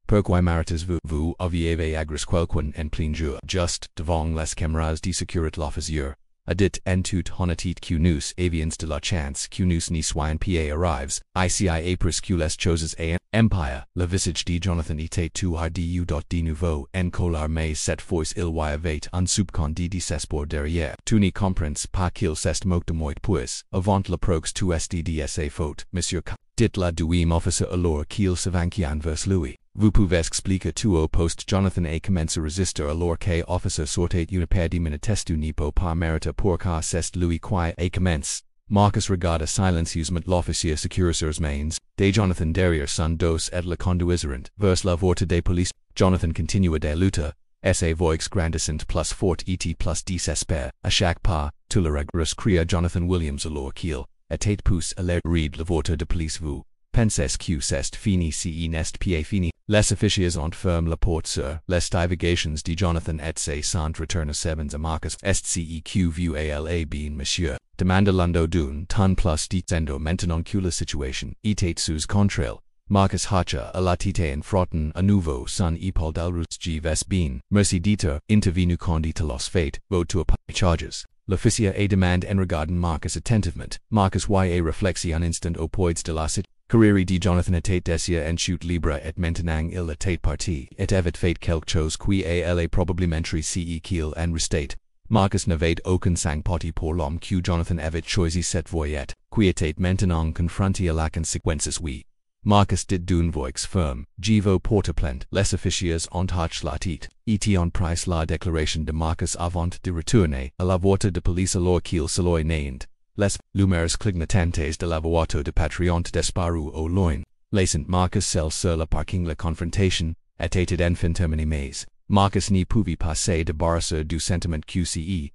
Speaker 1: Pourquoi maritas vous aviez agris quelqu'un en plein jour, just devant les caméras de sécurité l'officier, a dit en tout honnêteté que nous avions de la chance que nous n'y soyons pas arrives, ici apres que les choses à empire, le visage de Jonathan était tout ardu de nouveau en colère mais cette fois il y avait un soupçon de désespoir derrière. Tu n'y comprends pas qu'il s'est moque de moi puis, avant le prox tu est de sa faute, monsieur K. Dit la douime officer alors qu'il s'avanquian vers lui. Vous pouvez expliquer tout au poste Jonathan a commencé à résister alors que officer sortait une paire de minutes du nipo par mérite pourquoi c'est lui qui a commencé. Marcus regarda silencieusement l'officier secure sur mains, de Jonathan derrière son dos et le conduisirent vers la voiture de police. Jonathan continua de lutter, sa voix grandissante plus forte et plus désespère, à chaque pas, tout le regret cria Jonathan Williams alors qu'il, était pousse à l'air read la voiture de police vous. Penses que c'est fini si n'est pas fini. Les officiers ont ferme la porte sur les divagations de Jonathan et se sont retournés sevens à Marcus. Est ce que vous allez bien monsieur? Demanda l'undo d'un ton plus dicendo maintenant que la situation était sous contrôle. Marcus hacha a la tite en frottant à nouveau son épaule d'alrus g ves bien. Merci d'être intervenu condit los fate, vote to a charges. l'officia a demand en regardant Marcus attentivement, Marcus y a reflexi un instant au poids de la sit, carrière de Jonathan etat desia en chute libre et maintenant il etat parti, et evet fait quelque chose qui a la probablementary ce qu'il en restate. Marcus n'avait aucun sang poti pour l'homme que Jonathan avait choisi cette voyette, qui était maintenant confronté à la conséquences oui. Marcus dit d'une voix ferme, je vous porte plainte, les officiers ont hoch la tête, et on pris la déclaration de Marcus avant de retourner à la voiture de police alors qu'il se l'oit named. Les lumières clignotantes de la voiture de patrouille disparu au loin, laissant Marcus seul sur le parking. La confrontation était enfin terminée mais Marcus ne pouvait pas se débarrasser du sentiment que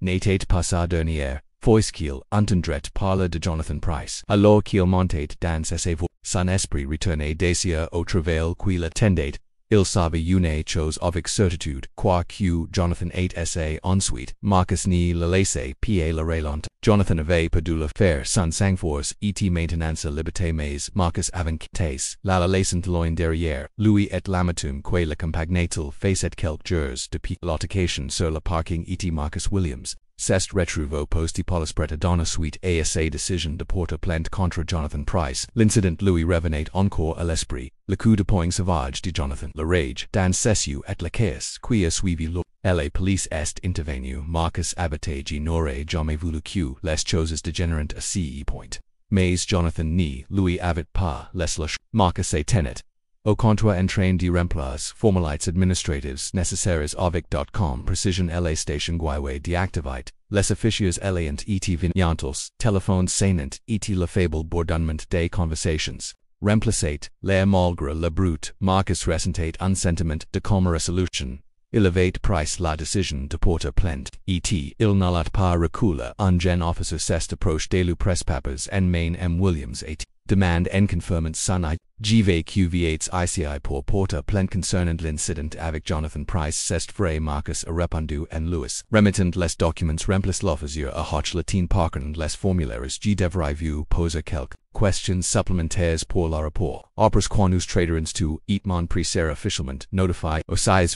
Speaker 1: n'était pas sa dernière fois qu'il entendrait parler de Jonathan Price. Alors qu'il montait dans ses voies, son esprit retournait d'ailleurs au travail qui l'attendait. Il savait une chose avec certitude, quoi que Jonathan ait ensuite, Marcus ne le laissait pas la relente. Jonathan avait perdu le faire son sang-force et maintenant sa liberté mais Marcus avant quitté la laissant loin derrière, lui et l'amertume que le compagnatil faisait quelques jours depuis l'altercation sur le parking et Marcus Williams s'est retrouvé poste police prêt à donner suite à sa décision de porter plainte contre Jonathan Price. L'incident lui revenait encore à l'esprit, le coup de poing sauvage de Jonathan, la rage dans ses yeux et la chaos qui a suivi la police est intervenue. Marcus avait n'aurait jamais voulu que les choses dégénèrent à ce point. Mais Jonathan ne lui avait pas laissé le choix. Marcus a tenet. Au contraire en train de remplacer formalités administratives nécessaires avec précision la station guiwe deactivite, les officiers eliant et vigneantos, téléphones sonnant et le faible bourdonnement des conversations. Remplacate, les malgré le brute, Marcus ressentait un sentiment de calme résolution. Il avait pris la décision de porter plainte, et il n'allait pas reculer. Un jeune officer s'est approché de le presse-papers en main Williams et demande en confirmant son GVQVH ICI pour porter plainte concernant l'incident avec Jonathan Price. C'est vrai. Marcus a répondu en Louis, remettant les documents remplis l'officier a hoch latin parquant les formulaires. Je devrais vous poser quelques questions supplémentaires pour le rapport. Après quoi nous traiterons tout et mon presser officiellement notify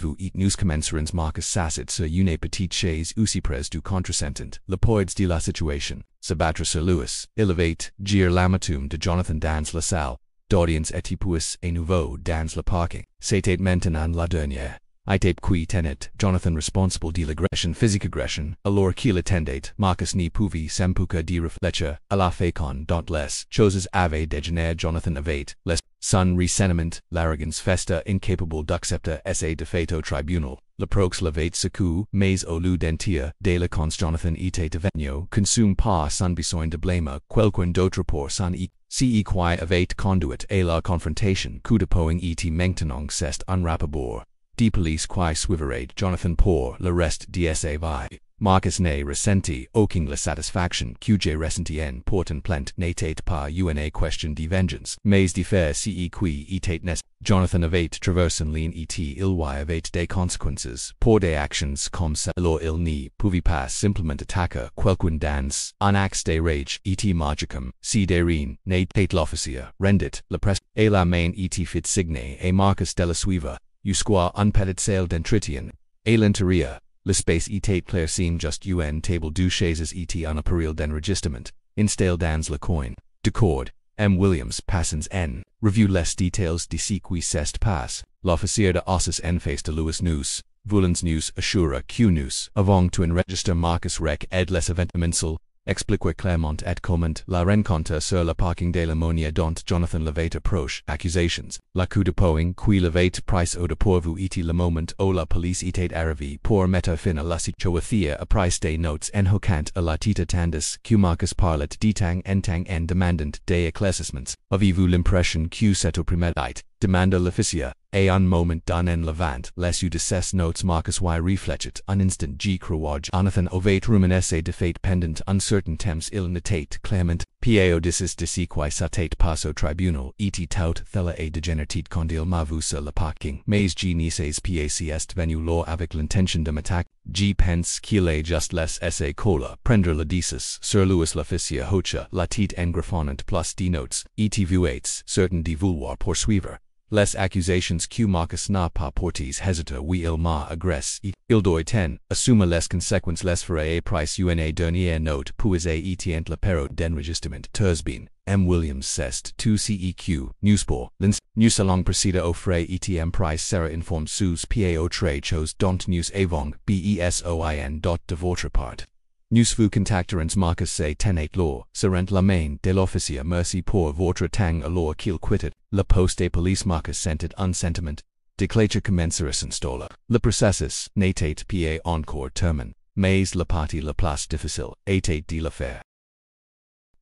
Speaker 1: vous et nous commencerons. Marcus s'assit sur une petite chaise aussi près du contresentant. Le poids de la situation s'abattre sur Louis. Il avait gire l'amertume de Jonathan dans la salle d'audience et puis à nouveau dans le parking. C'était maintenant la dernière. Était qui tenait Jonathan responsable de l'agression physique agression, alors qu'il attendait. Marcus ne pouvait s'empêcher de réfléchir à la fécond dont les choses avaient dégénéré. Jonathan avait son ressentiment, l'arrogance festa incapable d'accepter sa défaite au tribunal. Le prox l'avait secoué, mais au lieu d'entier de la cons Jonathan était devenu consume par son besoin de blâmer quelqu'un d'autre pour son ce qui avait conduit à la confrontation. Coup de poing et maintenant c'est un rapport de police qui suivrait Jonathan pour le reste de sa vie. Marcus ne ressentit aucune la satisfaction que j'ai ressentie en portant plainte n'était pas une question de vengeance, mais de faire ce qui était nécessaire. Jonathan avait traversé ligne et il y avait des conséquences pour des actions comme ça. Alors il ne pouvait pas simplement attaquer quelqu'un dans un acte de rage et magicum. Si de rien n'était l'officier rendit la presse et la main était fit signe et Marcus de la suivre. Jusqu'à un petit salle d'entretien. À l'intérieur, l'espace était clair seem just une table deux chaises et un appareil d'enregistrement, installé dans le coin. D'accord. Williams passons en review les details de ce qui s'est passé. L'officier de ossis en face de Louis nous, voulons nous assurer que nous avons to enregistrer Marcus rec ed les événements. Explique clairement et comment la rencontre sur le parking de l'ammonia dont Jonathan l'avait approché. Accusations. La coup de poing qui l'avait pris au dépourvu était le moment où la police était arrivée pour mettre fin à la situation. Après des notes enhocant à la tête tandis que Marcus parlait de tang en demandant des éclaircissements. Avez-vous l'impression que c'est prémédité? Demanda l'officier. Et un moment donné en levant les yeux de ses notes Marcus y réfléchit un instant. Je crois Jonathan avait ruminé sa défaite pendant un certain temps. Il n'était clairement pas audacieux de ce qui s'était passé au tribunal. Était tout thela et dégénératif quand il m'a vu sur le parking. Mais je ne sais pas si est venu là avec l'intention de m'attaquer. Je pense qu'il a juste laissé cola prendre la décision sur Louis. L'officier hocha la tête en griffonnant plus de notes. Et vous êtes certain de vouloir poursuivre. Les accusations que Marcus n'a pas portés hésiter oui il m'a agressé. Il doit ten, assume les conséquences les fera a price una dernière note puis a etient la période d'enregistrement. Tersbeen, M. Williams Cest, 2 CEQ, Newsport, Lins, News along proceda au frais etm price sera informe sous pao trade chose dont news avant, besoin dot de votre part. News vous contacterons Marcus say tenate law, serent la main de l'officier merci pour votre temps alors qu'il quitted, la poste de police Marcus sentit un sentiment. Declature commencera s'installer. Le processus n'était pas encore terminé, mais la partie la plus difficile était de la faire.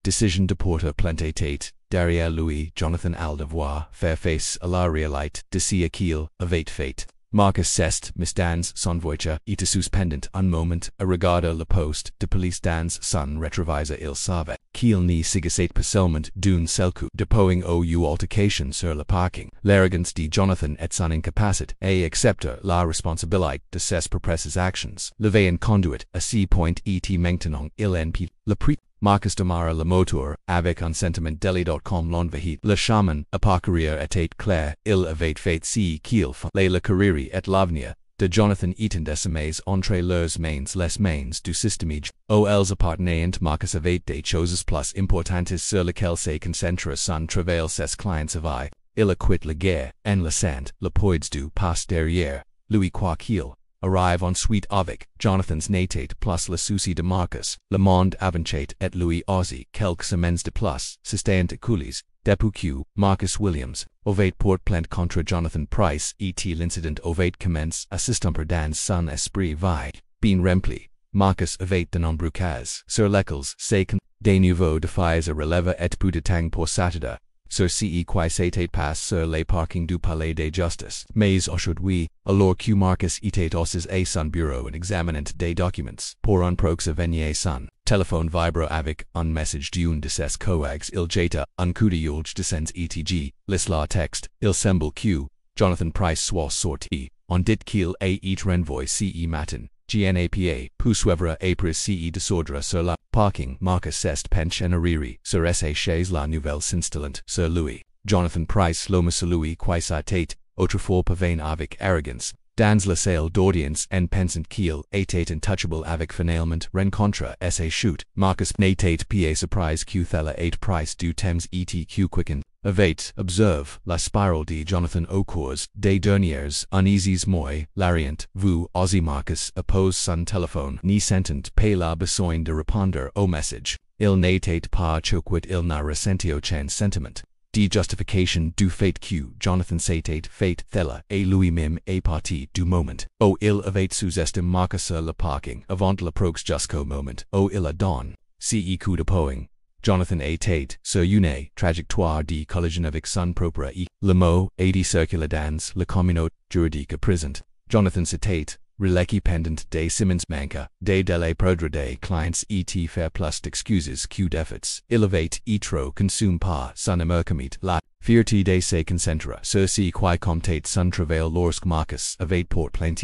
Speaker 1: Décision de porter plainte était, derrière lui, Jonathan al devoir faire face à la réalité de ce qu'il avait fait. Marcus cest, Miss Dans son voiture, était suspendant un moment à regarder la poste de police dans son rétroviseur il savait qu'il n'y s'agissait pas seulement d'une seule coup de poing au altercation sur le parking. L'arrogance de Jonathan et son incapacité à accepter la responsabilité de ses propres actions l'avaient conduit à ce point et maintenant il en pit le prix. Marcus demara le moteur, avec un sentiment délicat comme l'envahit. Le chemin à parcourir était clair, il avait fait ce qu'il fallait le courir et l'avenir de Jonathan étant décimé entre leurs mains les mains du système. Aux appartenant Marcus avait des choses plus importantes sur lesquelles se concentra son travail ses clients avaient. Il acquitte la guerre, en laissant le poids du passe derrière, lui quoi qu'il arrive ensuite avec Jonathan's natate plus le souci de Marcus, le monde avançait et lui aussi quelques semaines de plus, s'étaient écoulées, depuis que Marcus Williams avait porté plainte contre Jonathan Price et l'incident avait commencé à s'estomper dans son esprit vie, bien rempli. Marcus avait de nombreux cas sur lesquels se des nouveaux défis à relever et peu de temps pour s'attarder. Sur ce qui s'était passé sur les parkings du palais de justice. Mais aujourd'hui, alors que Marcus était assis à son bureau en examinant des documents, pour un prox venir son téléphone vibra avec un message d'une de ses collègues il jeta un coup d'œil descends etc. L'isla texte, il semble que Jonathan Price soit sorti, on dit qu'il a été renvoyé ce matin. GNAPA, poursuivra après ce désordre sur la parking. Marcus est penché en arrière sur sa chaise la nouvelle s'installant sur lui. Jonathan Price l'homme celui qui sa tête, autrefois pavane avec arrogance, dans la salle d'audience en pensant qu'il était intouchable avec finalement rencontre sa chute. Marcus n'était pas surprise que thela ait Price du temps et que quicken. Avait, observe, la spirale de Jonathan au cours des derniers uneasies mois, l'ariant, vous, aussi Marcus, oppose son téléphone, ni sentant pas la besoin de répondre au message. Il n'était pas choqué, il n'a ressenti aucun sentiment de justification du fait que Jonathan s'était fait thela et lui-même est parti du moment. Il avait sous-estimé Marcus sur le parking avant le prox jusqu'au moment. Il a donné ce coup de poing. Jonathan était sur une trajectoire de collision avec son propre et le mot a de circuler dans la communauté juridique présente. Jonathan s'était relèque pendant des semaines manque des délais perdre des clients et faire plus d'excuses que d'efforts. Il avait trop consommé par son amercamite. La fierté de se concentra sur ce qui comptait son travail lorsque Marcus avait porté plainte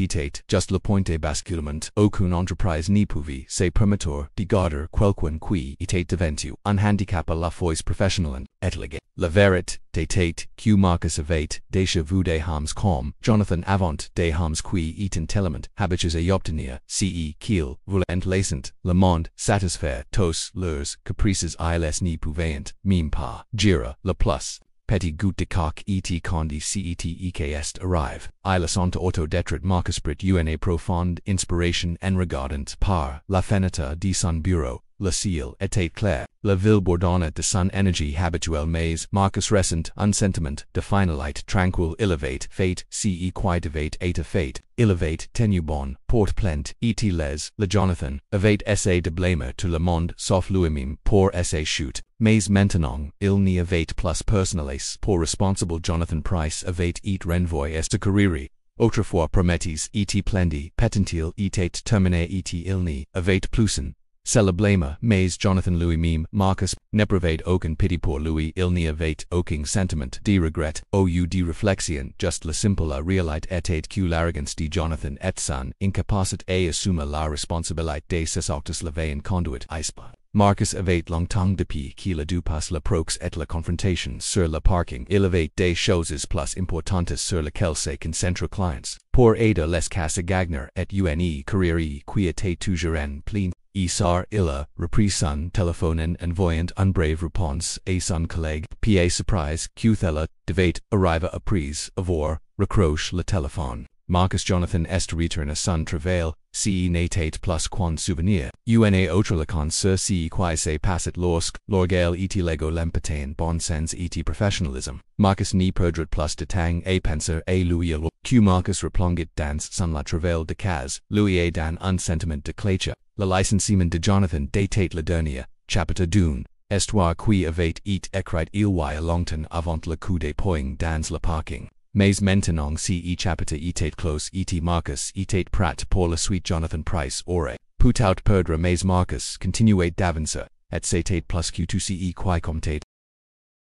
Speaker 1: juste le point de basculement. Aucune entreprise ne pouvait se permettre de garder quelqu'un qui était devenu un handicap à la fois professionnel et légal. La vérité était que Marcus avait déjà vu des hommes comme Jonathan avant des hommes qui étaient tellement habitués à obtenir ce qu'ils voulaient laissant le monde satisfaire tous leurs caprices ils ne pouvaient même pas gérer le plus petit goutte de coq et quand de cet est arrive. Ils sont autodétruits. Marcus prit une profonde inspiration en regardant par la fenêtre de son bureau. Le ciel était clair, la ville bourdonnait de son énergie habituelle mais Marcus ressent un sentiment de finalité tranquille. Il avait fait ce qui devait être fait. Il avait tenu bon, porte plainte, et le Jonathan avait essayé de blâmer tout le monde sauf lui-même pour sa chute. Mais maintenant, il n'y avait plus personnels pour responsable. Jonathan Price avait été renvoyé à courir. Autrefois promettis et plendi, petentil était terminé et il n'y avait plus un. C'est le blâme, mais Jonathan lui-même, Marcus, n'éprouvait aucun pitié pour lui. Il n'y avait aucun sentiment de regret, ou de réflexion, juste la simple réalité était que l'arrogance de Jonathan et son incapacité à assumer la responsabilité de ses actes l'avaient conduit à Marcus avait longtemps depuis qu'il a dû passer la prox et la confrontation sur le parking. Il avait des choses plus importantes sur lesquelles se concentre clients. Pour aider les cas gagner et une carrière qui était toujours en plein. Isar il a repris son téléphone en voyant un brave réponse à son collègue. Pa surprise qu'elle devait arriver après avoir raccroché le téléphone. Marcus Jonathan est retourné à son travail, ce n'était plus qu'un souvenir. Une autre leçon sur ce qui s'est passé lorsqu'il était lego l'empathie bon sens et professionnalisme. Marcus n'y perdrait plus de temps à penser à lui que Marcus replongeait dans son la travail de case, lui est dans un sentiment de clôture. Le licenciement de Jonathan datait le dernier chapitre d'une histoire qui avait été écrite il y a longtemps avant le coup de poing dans le parking. Mais maintenant ce chapitre était clos et Marcus était prêt pour la suite. Jonathan Price aurait peut-être perdre mais Marcus continuait d'avancer, et c'était plus que tout ce qui comptait.